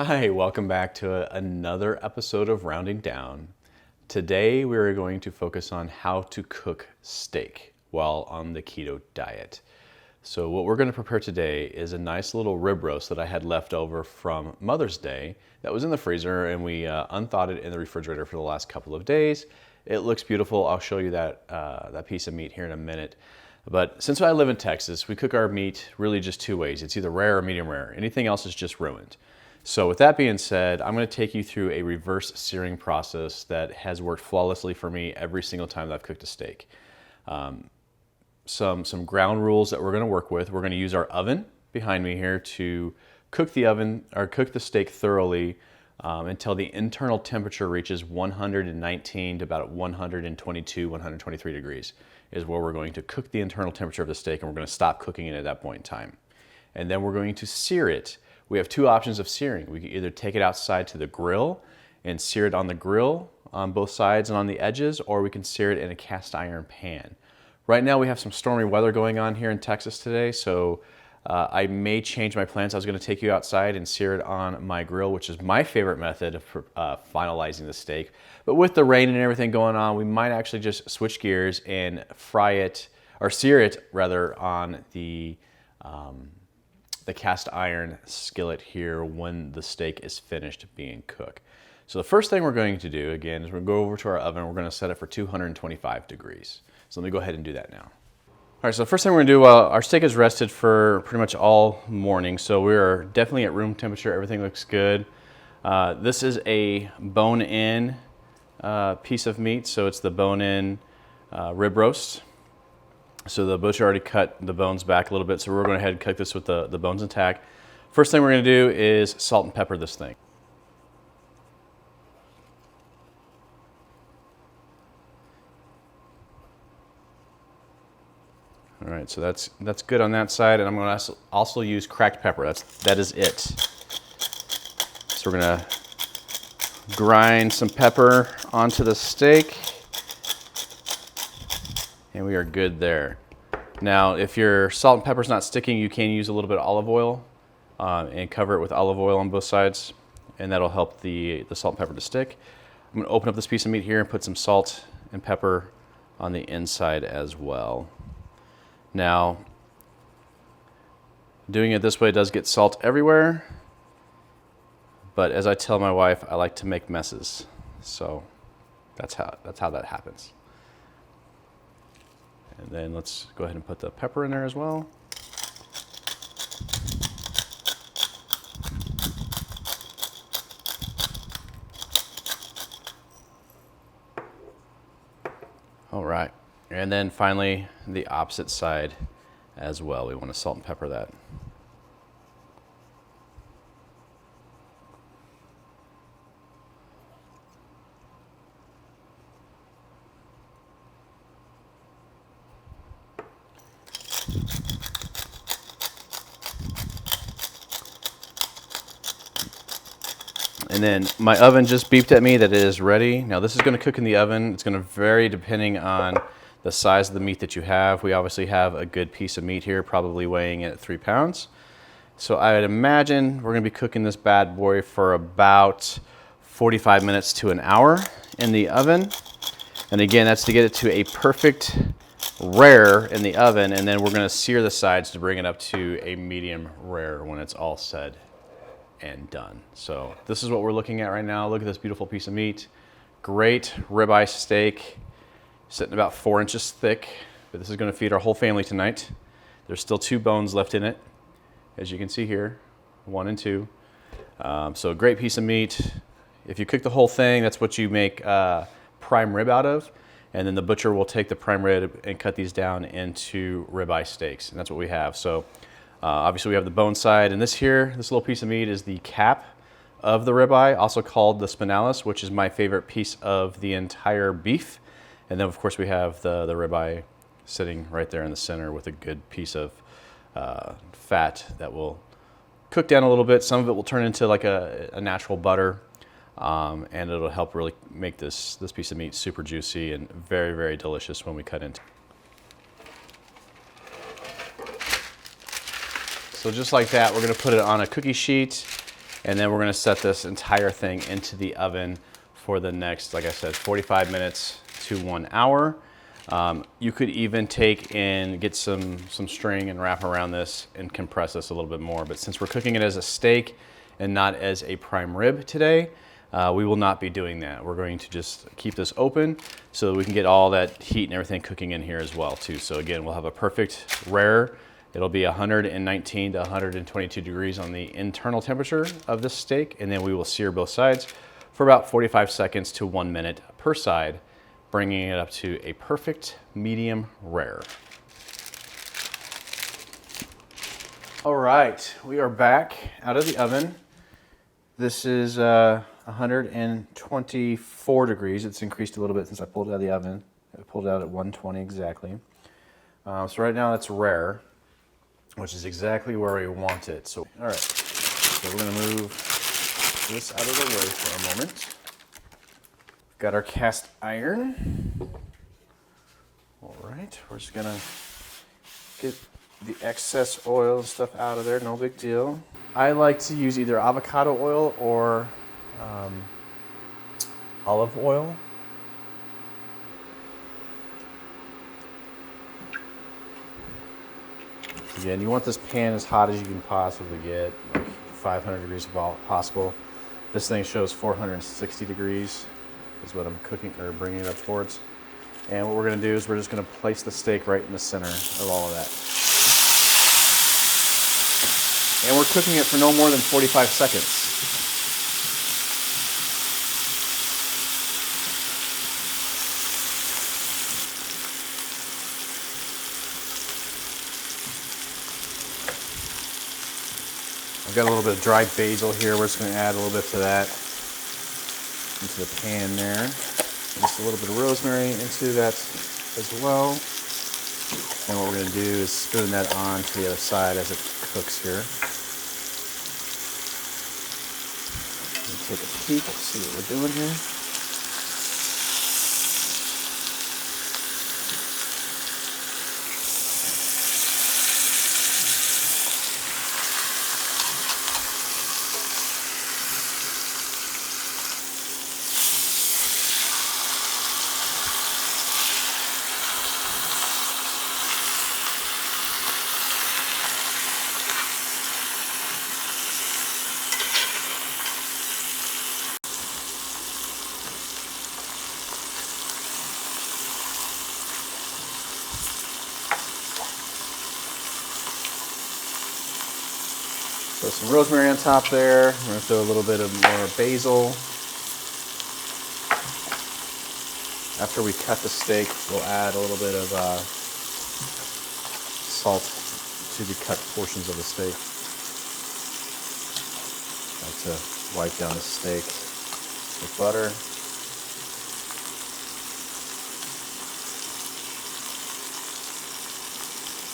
Hi, welcome back to another episode of Rounding Down. Today we are going to focus on how to cook steak while on the keto diet. So what we're going to prepare today is a nice little rib roast that I had left over from Mother's Day that was in the freezer, and we unthawed it in the refrigerator for the last couple of days. It looks beautiful. I'll show you that piece of meat here in a minute. But since I live in Texas, we cook our meat really just two ways. It's either rare or medium rare. Anything else is just ruined. So with that being said, I'm going to take you through a reverse searing process that has worked flawlessly for me every single time that I've cooked a steak. Some ground rules that we're going to work with. We're going to use our oven behind me here to cook the steak thoroughly until the internal temperature reaches 119 to about 122, 123 degrees is where we're going to cook the internal temperature of the steak, and we're going to stop cooking it at that point in time. And then we're going to sear it. We have two options of searing. We can either take it outside to the grill and sear it on the grill on both sides and on the edges, or we can sear it in a cast iron pan. Right now we have some stormy weather going on here in Texas today, so I may change my plans. I was going to take you outside and sear it on my grill, which is my favorite method of finalizing the steak. But with the rain and everything going on, we might actually just switch gears and sear it rather on the cast iron skillet here when the steak is finished being cooked. So the first thing we're going to do, again, is we're going to go over to our oven. We're going to set it for 225 degrees. So let me go ahead and do that now. All right, so the first thing we're going to do, our steak is rested for pretty much all morning, so we are definitely at room temperature. Everything looks good. This is a bone-in piece of meat, so it's the bone-in rib roast. So the butcher already cut the bones back a little bit, so we're going to go ahead and cook this with the bones intact. First thing we're going to do is salt and pepper this thing. All right, so that's good on that side, and I'm going to also use cracked pepper. That is it. So we're going to grind some pepper onto the steak, and we are good there. Now, if your salt and pepper's not sticking, you can use a little bit of olive oil and cover it with olive oil on both sides, and that'll help the salt and pepper to stick. I'm going to open up this piece of meat here and put some salt and pepper on the inside as well. Now, doing it this way does get salt everywhere, but as I tell my wife, I like to make messes, so that's how that happens. And then let's go ahead and put the pepper in there as well. All right. And then finally, the opposite side as well. We want to salt and pepper that. And then my oven just beeped at me that it is ready. Now this is going to cook in the oven. It's going to vary depending on the size of the meat that you have. We obviously have a good piece of meat here, probably weighing at 3 pounds. So I would imagine we're going to be cooking this bad boy for about 45 minutes to an hour in the oven. And again, that's to get it to a perfect rare in the oven, and then we're going to sear the sides to bring it up to a medium rare when it's all said and done. So this is what we're looking at right now. Look at this beautiful piece of meat. Great ribeye steak, sitting about 4 inches thick, but this is going to feed our whole family tonight. There's still 2 bones left in it, as you can see here, 1 and 2. So a great piece of meat. If you cook the whole thing, that's what you make prime rib out of, and then the butcher will take the prime rib and cut these down into ribeye steaks, and that's what we have. So obviously we have the bone side, and this little piece of meat is the cap of the ribeye, also called the spinalis, which is my favorite piece of the entire beef. And then of course we have the ribeye sitting right there in the center with a good piece of fat that will cook down a little bit. Some of it will turn into like a natural butter, and it'll help really make this piece of meat super juicy and very, very delicious when we cut into it. So just like that, we're going to put it on a cookie sheet. And then we're gonna set this entire thing into the oven for the next, like I said, 45 minutes to 1 hour. You could even take and get some string and wrap around this and compress this a little bit more. But since we're cooking it as a steak and not as a prime rib today, we will not be doing that. We're going to just keep this open so that we can get all that heat and everything cooking in here as well too. So again, we'll have a perfect rare. It'll be 119 to 122 degrees on the internal temperature of this steak, and then we will sear both sides for about 45 seconds to 1 minute per side, bringing it up to a perfect medium rare. All right, we are back out of the oven. This is 124 degrees. It's increased a little bit since I pulled it out of the oven. I pulled it out at 120 exactly. So right now it's rare, which is exactly where we want it. So, all right, so we're gonna move this out of the way for a moment. We've got our cast iron. All right, we're just gonna get the excess oil and stuff out of there, no big deal. I like to use either avocado oil or olive oil. Again, you want this pan as hot as you can possibly get, like 500 degrees if possible. This thing shows 460 degrees is what I'm cooking or bringing it up towards. And what we're gonna do is we're just gonna place the steak right in the center of all of that. And we're cooking it for no more than 45 seconds. I've got a little bit of dried basil here. We're just going to add a little bit to that into the pan there. Just a little bit of rosemary into that as well. And what we're going to do is spoon that on to the other side as it cooks here. Take a peek, see what we're doing here. Throw some rosemary on top there. I'm going to throw a little bit of more basil. After we cut the steak, we'll add a little bit of salt to the cut portions of the steak. I like to wipe down the steak with butter.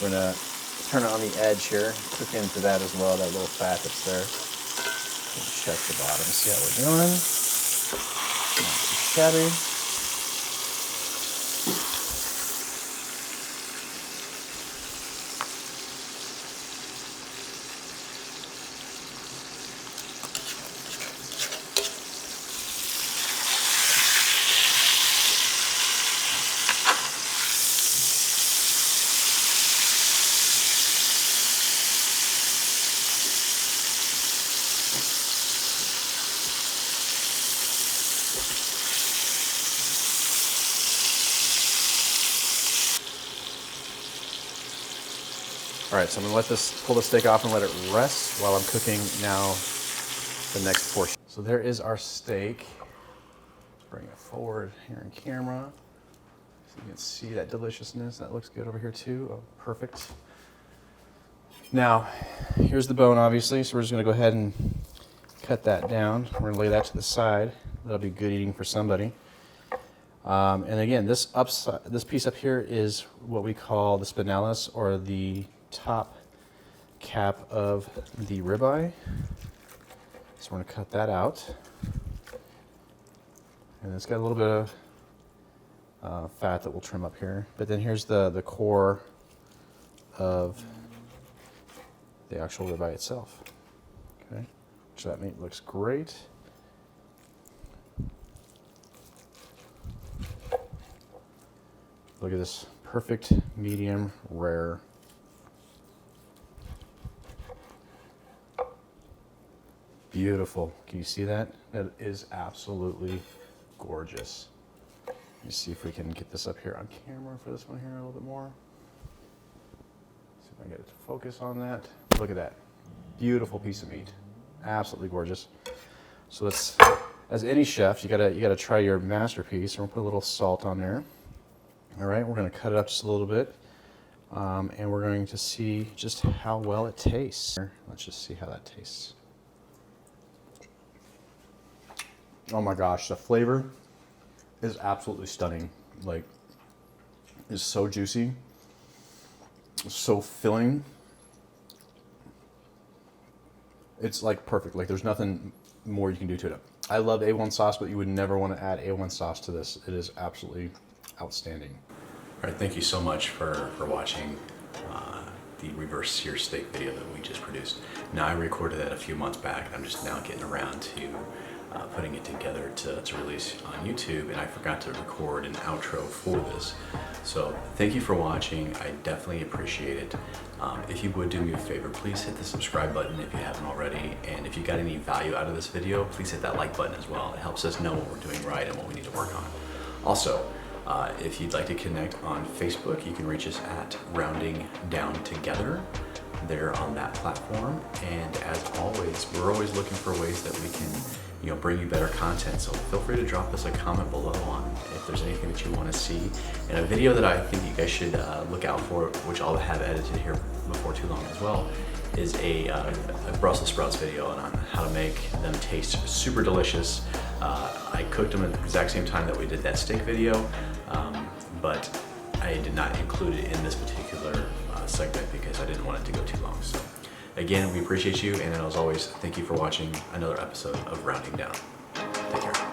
We're going to turn it on the edge here, cook into that as well, that little fat that's there. Check the bottom, see how we're doing. Not too shabby. All right, so I'm gonna pull the steak off and let it rest while I'm cooking now the next portion. So there is our steak. Let's bring it forward here in camera so you can see that deliciousness. That looks good over here too. Oh, perfect. Now, here's the bone obviously, so we're just gonna go ahead and cut that down. We're gonna lay that to the side. That'll be good eating for somebody. And again, this piece up here is what we call the spinalis, or the top cap of the ribeye. So we're going to cut that out. And it's got a little bit of fat that we'll trim up here. But then here's the core of the actual ribeye itself. Okay. That meat looks great. Look at this perfect medium rare. Beautiful. Can you see that? That is absolutely gorgeous. Let me see if we can get this up here on camera for this one here a little bit more. See if I can get it to focus on that. Look at that. Beautiful piece of meat. Absolutely gorgeous. So let's, as any chef, you gotta try your masterpiece. And we'll put a little salt on there. All right, we're gonna cut it up just a little bit. And we're going to see just how well it tastes. Let's just see how that tastes. Oh my gosh, the flavor is absolutely stunning. Like, it's so juicy, so filling. It's like perfect. Like, there's nothing more you can do to it. I love A1 sauce, but you would never want to add A1 sauce to this. It is absolutely outstanding. All right, thank you so much for watching the reverse sear steak video that we just produced. Now, I recorded that a few months back. I'm just now getting around to putting it together to release on YouTube, and I forgot to record an outro for this. So thank you for watching. I definitely appreciate it. If you would do me a favor, please hit the subscribe button if you haven't already, and if you got any value out of this video, please hit that like button as well. It helps us know what we're doing right and what we need to work on. Also, if you'd like to connect on Facebook, you can reach us at Rounding Down Together there on that platform. And as always, we're always looking for ways that we can, bring you better content. So feel free to drop us a comment below on if there's anything that you want to see. And a video that I think you guys should look out for, which I'll have edited here before too long as well, is a Brussels sprouts video on how to make them taste super delicious. I cooked them at the exact same time that we did that steak video, but I did not include it in this particular segment because I didn't want it to go too long. So again, we appreciate you, and as always, thank you for watching another episode of Rounding Down. Take care.